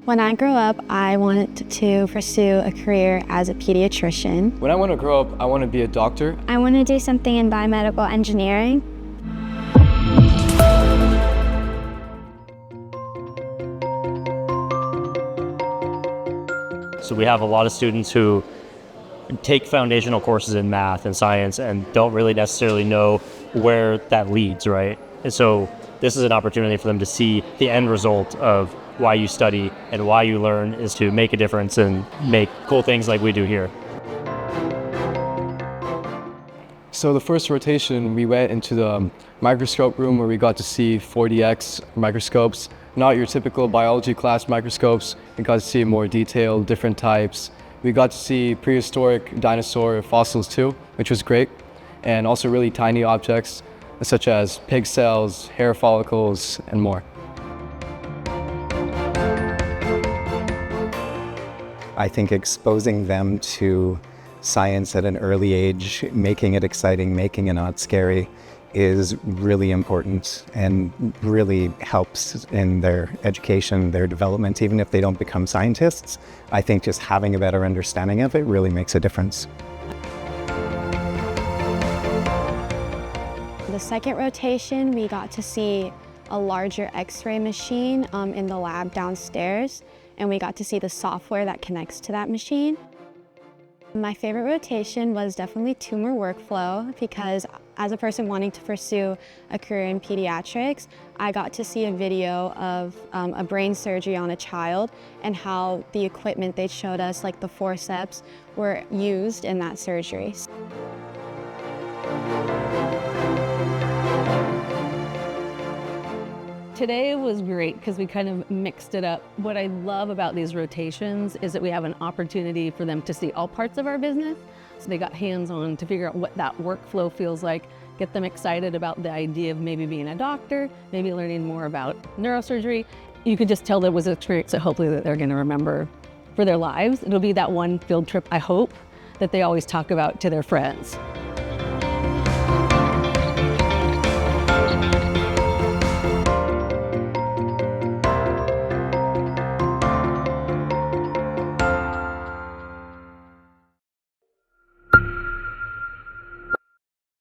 When I grow up, I wanted to pursue a career as a pediatrician. When I want to grow up, I want to be a doctor. I want to do something in biomedical engineering. So we have a lot of students who take foundational courses in math and science and don't really necessarily know where that leads, right? And so this is an opportunity for them to see the end result of why you study and why you learn is to make a difference and make cool things like we do here. So the first rotation, we went into the microscope room where we got to see 4DX microscopes, not your typical biology class microscopes. We got to see more detailed, different types. We got to see prehistoric dinosaur fossils too, which was great, and also really tiny objects such as pig cells, hair follicles, and more. I think exposing them to science at an early age, making it exciting, making it not scary, is really important and really helps in their education, their development. Even if they don't become scientists, I think just having a better understanding of it really makes a difference. The second rotation, we got to see a larger X-ray machine in the lab downstairs, and we got to see the software that connects to that machine. My favorite rotation was definitely tumor workflow, because as a person wanting to pursue a career in pediatrics, I got to see a video of a brain surgery on a child and how the equipment they showed us, like the forceps, were used in that surgery. Today was great because we kind of mixed it up. What I love about these rotations is that we have an opportunity for them to see all parts of our business. So they got hands-on to figure out what that workflow feels like, get them excited about the idea of maybe being a doctor, maybe learning more about neurosurgery. You could just tell there was an experience that hopefully that they're going to remember for their lives. It'll be that one field trip, I hope, that they always talk about to their friends.